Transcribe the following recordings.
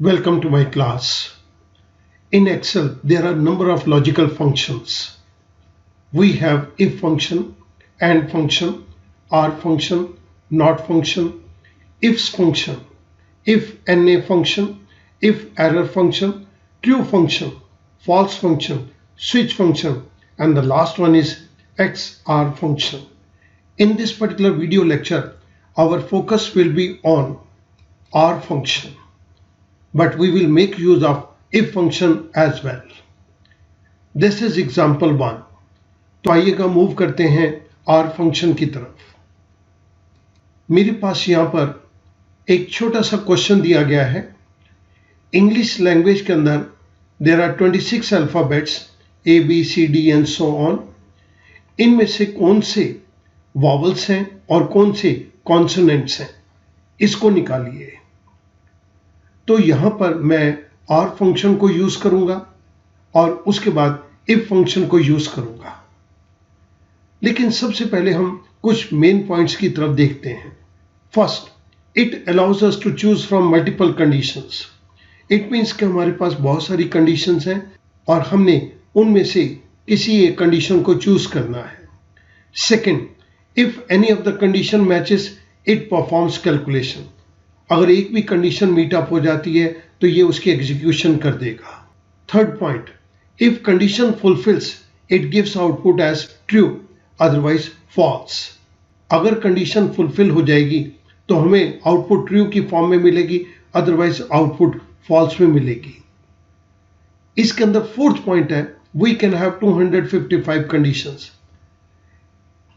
Welcome to my class. In Excel, there are a number of logical functions. We have if function, and function, or function, not function, ifs function, if NA function, if error function, true function, false function, switch function, and the last one is XOR function. In this particular video lecture, our focus will be on OR function. But we will make use of if function as well. This is example 1. तो आइएगा move करते हैं OR function की तरफ। मेरे पास यहाँ पर एक छोटा सा क्वेश्चन दिया गया है। इंग्लिश लैंग्वेज के अंदर there are 26 alphabets A, B, C, D and so on. इनमें से कौन से वॉवल्स हैं और कौन से कॉन्सोनेंट्स हैं, इसको निकालिए। तो यहां पर मैं OR फंक्शन को यूज करूंगा और उसके बाद इफ फंक्शन को यूज करूंगा। लेकिन सबसे पहले हम कुछ मेन पॉइंट्स की तरफ देखते हैं। First, it allows us to choose from multiple conditions. It means कि हमारे पास बहुत सारी कंडीशंस हैं और हमने उनमें से किसी एक कंडीशन को चूज करना है। Second, if any of the condition matches it performs calculation. अगर एक भी कंडीशन मीट अप हो जाती है तो ये उसकी एग्जीक्यूशन कर देगा। Third point, if condition fulfils it gives output as true, otherwise false. अगर कंडीशन फुलफिल हो जाएगी तो हमें आउटपुट ट्रू की फॉर्म में मिलेगी, अदरवाइज आउटपुट फॉल्स में मिलेगी। इसके अंदर फोर्थ पॉइंट है, वी कैन हैव 255 कंडीशंस।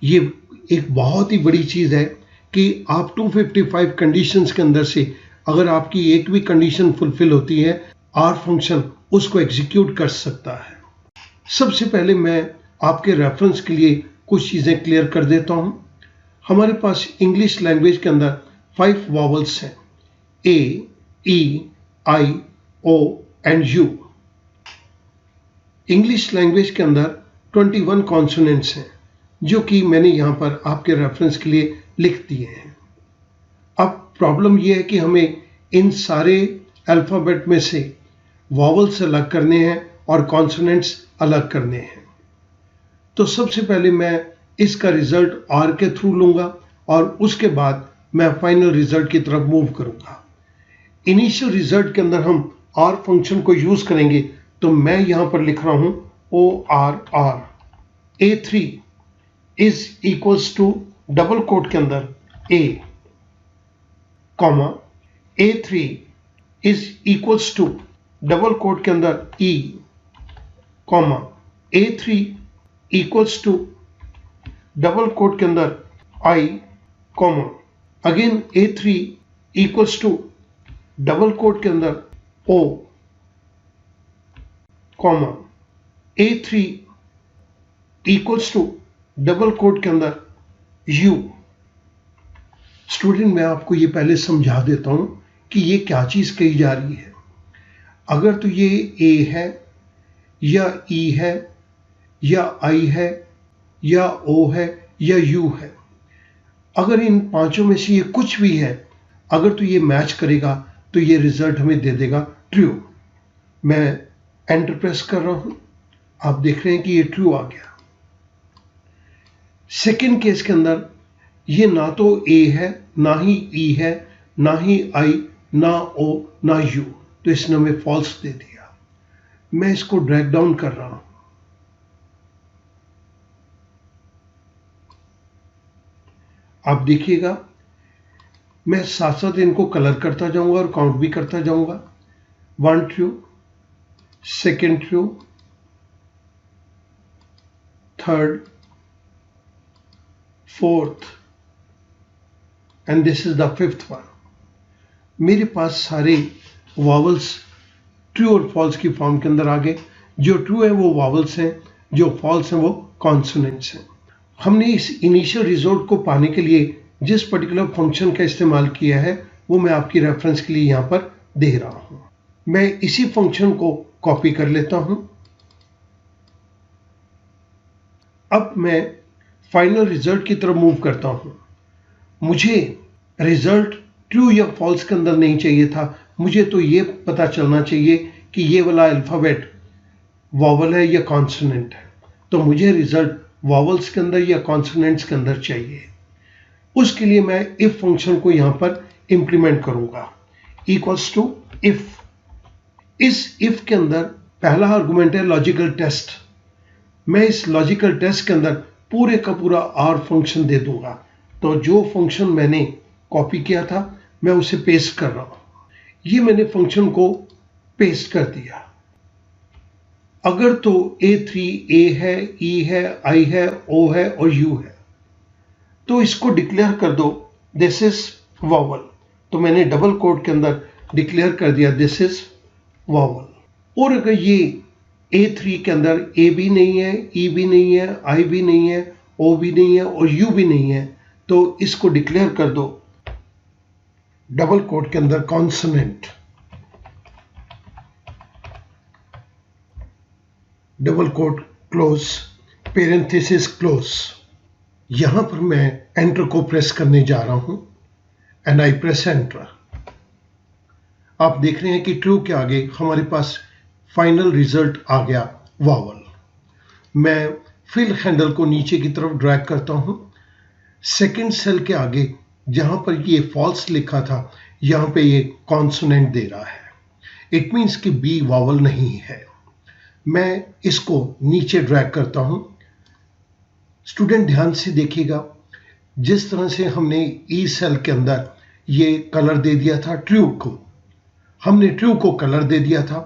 ये एक बहुत ही बड़ी चीज है कि आप 255 कंडीशंस के अंदर से अगर आपकी एक भी कंडीशन फुलफिल होती है, OR फंक्शन उसको एग्जीक्यूट कर सकता है। सबसे पहले मैं आपके रेफरेंस के लिए कुछ चीजें क्लियर कर देता हूं। हमारे पास इंग्लिश लैंग्वेज के अंदर 5 वॉवल्स हैं, A, E, I, O and U। English language के अंदर 21 कॉन्सोनेंट्स हैं, जो कि मैंने यहां पर आपके रेफरेंस के लिए लिख दिए हैं। अब प्रॉब्लम यह है कि हमें इन सारे अल्फाबेट में से वॉवल्स अलग करने हैं और कॉन्सोनेंट्स अलग करने हैं। तो सबसे पहले मैं इसका रिजल्ट OR के थ्रू लूंगा और उसके बाद मैं फाइनल रिजल्ट की तरफ मूव करूंगा। इनिशियल रिजल्ट के अंदर हम OR फंक्शन को यूज करेंगे, तो मैं यहां पर लिख रहा हूं ORR। A3 is equals to double quote के अंदर A, comma A3 is equals to double quote के अंदर E, comma A3 equals to double quote के अंदर I, comma again A3 equals to double quote के अंदर O, comma A3 equals to double quote के अंदर U। स्टूडेंट, मैं आपको ये पहले समझा देता हूं कि ये क्या चीज कही जा रही है। अगर तो ये A है या E है या I है या O है या U है, अगर इन पांचों में से ये कुछ भी है, अगर तो ये मैच करेगा तो ये रिजल्ट हमें दे देगा ट्रू। मैं एंटर प्रेस कर रहा हूं, आप देख रहे हैं कि ये ट्रू आ गया। सेकेंड केस के अंदर ये ना तो A है, ना ही E है, ना ही I, ना O, ना U, तो इसने हमें फॉल्स दे दिया। मैं इसको ड्रैग डाउन कर रहा हूं। आप देखिएगा, मैं साथ साथ इनको कलर करता जाऊंगा और काउंट भी करता जाऊंगा। 1 true, second true, third, fourth and this is the fifth one. मेरे पास सारे वॉवल्स ट्रू और फॉल्स की फॉर्म के अंदर आ गए। जो ट्रू है वो वॉवल्स हैं, जो फॉल्स हैं वो कॉन्सोनेंट्स हैं। हमने इस इनिशियल रिजल्ट को पाने के लिए जिस पर्टिकुलर फंक्शन का इस्तेमाल किया है वो मैं आपकी रेफरेंस के लिए यहां पर दे रहा हूं। मैं इसी फंक्शन को कॉपी कर लेता हूं। अब मैं फाइनल रिजल्ट की तरफ मूव करता हूं। मुझे रिजल्ट ट्रू या फॉल्स के अंदर नहीं चाहिए था, मुझे तो ये पता चलना चाहिए कि ये वाला अल्फाबेट वॉवल है या कॉन्सोनेंट है। तो मुझे रिजल्ट वॉवल्स के अंदर या कॉन्सोनेंट्स के अंदर चाहिए। उसके लिए मैं इफ फंक्शन को यहां पर इंप्लीमेंट करूंगा, इक्वल्स टू इफ। इस इफ के अंदर पहला आर्गुमेंट है लॉजिकल टेस्ट। मैं इस लॉजिकल टेस्ट के अंदर पूरे का पूरा आर फंक्शन दे दूंगा। तो जो फंक्शन मैंने कॉपी किया था मैं उसे पेस्ट कर रहा हूं। ये मैंने फंक्शन को पेस्ट कर दिया। अगर तो A3 A है, E है, I है, O है और U है तो इसको डिक्लेयर कर दो दिस इज वॉवल। तो मैंने डबल कोट के अंदर डिक्लेयर कर दिया दिस इज वॉवल। और अगर ये A3 के अंदर A भी नहीं है, E भी नहीं है, I भी नहीं है, O भी नहीं है और U भी नहीं है तो इसको डिक्लेयर कर दो डबल कोट के अंदर consonant, double quote close, parenthesis close. यहां पर मैं एंटर को प्रेस करने जा रहा हूं एंड आई प्रेस एंटर। आप देख रहे हैं कि ट्रू के आगे हमारे पास फाइनल रिजल्ट आ गया वॉवल। मैं फिल हैंडल को नीचे की तरफ ड्रैग करता हूं। सेकंड सेल के आगे जहां पर ये फॉल्स लिखा था यहां पे ये कॉन्सोनेंट दे रहा है। इट मीन्स कि बी वॉवल नहीं है। मैं इसको नीचे ड्रैग करता हूं। स्टूडेंट ध्यान से देखिएगा, जिस तरह से हमने ई सेल के अंदर ये कलर दे दिया था ट्रू को, हमने ट्रू को कलर दे दिया था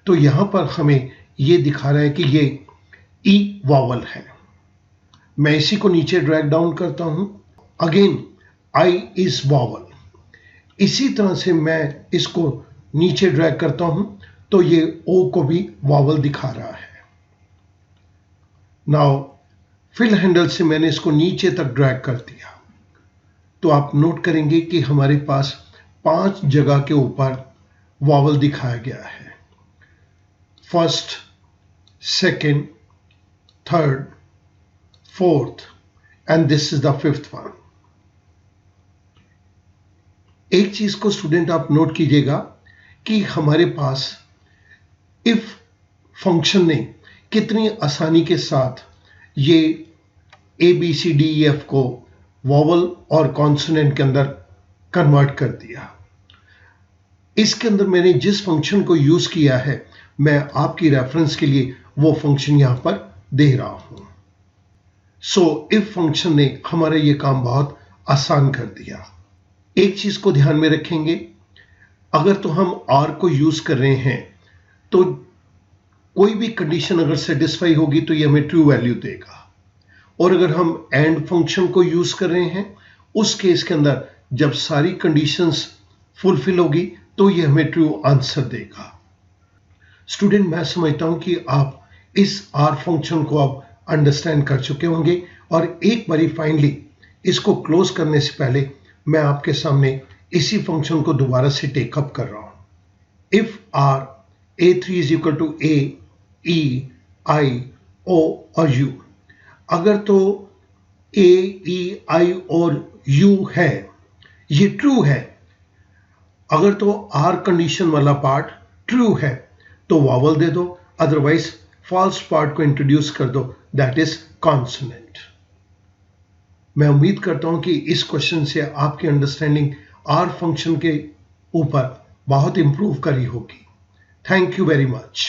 तो यहां पर हमें ये दिखा रहा है कि ये ई वॉवल है। मैं इसी को नीचे ड्रैग डाउन करता हूं। Again I is vowel. इसी तरह से मैं इसको नीचे ड्रैग करता हूं तो ये ओ को भी वॉवल दिखा रहा है। नाउ फिल हैंडल से मैंने इसको नीचे तक ड्रैग कर दिया तो आप नोट करेंगे कि हमारे पास 5 जगह के ऊपर वॉवल दिखाया गया है। First, second, third, fourth and this is the fifth one. एक चीज को स्टूडेंट आप नोट कीजिएगा कि हमारे पास इफ फंक्शन ने कितनी आसानी के साथ ये ABCDEF को वॉवल और कॉन्सोनेंट के अंदर कन्वर्ट कर दिया। इसके अंदर मैंने जिस फंक्शन को यूज किया है मैं आपकी रेफरेंस के लिए वो फंक्शन यहां पर दे रहा हूं। सो इफ फंक्शन ने हमारा ये काम बहुत आसान कर दिया। एक चीज को ध्यान में रखेंगे, अगर तो हम आर को यूज कर रहे हैं तो कोई भी कंडीशन अगर सेटिस्फाई होगी तो ये हमें ट्रू वैल्यू देगा। और अगर हम एंड फंक्शन को यूज कर रहे हैं उस केस के अंदर जब सारी कंडीशंस फुलफिल होगी तो ये हमें ट्रू आंसर देगा। स्टूडेंट, मैं समझता हूं कि आप इस आर फंक्शन को अब अंडरस्टैंड कर चुके होंगे और एक बारी फाइनली इसको क्लोज करने से पहले मैं आपके सामने इसी फंक्शन को दोबारा से टेकअप कर रहा हूं। If or A3 is equal to A, E, I, O और U। अगर तो A, E, I और U है, ये ट्रू है। अगर तो R कंडीशन वाला पार्ट ट्रू है तो वॉवल दे दो, अदरवाइज फॉल्स पार्ट को इंट्रोड्यूस कर दो, दैट इज कॉन्सोनेंट। मैं उम्मीद करता हूं कि इस क्वेश्चन से आपकी अंडरस्टैंडिंग R फंक्शन के ऊपर बहुत इंप्रूव करी होगी। Thank you very much.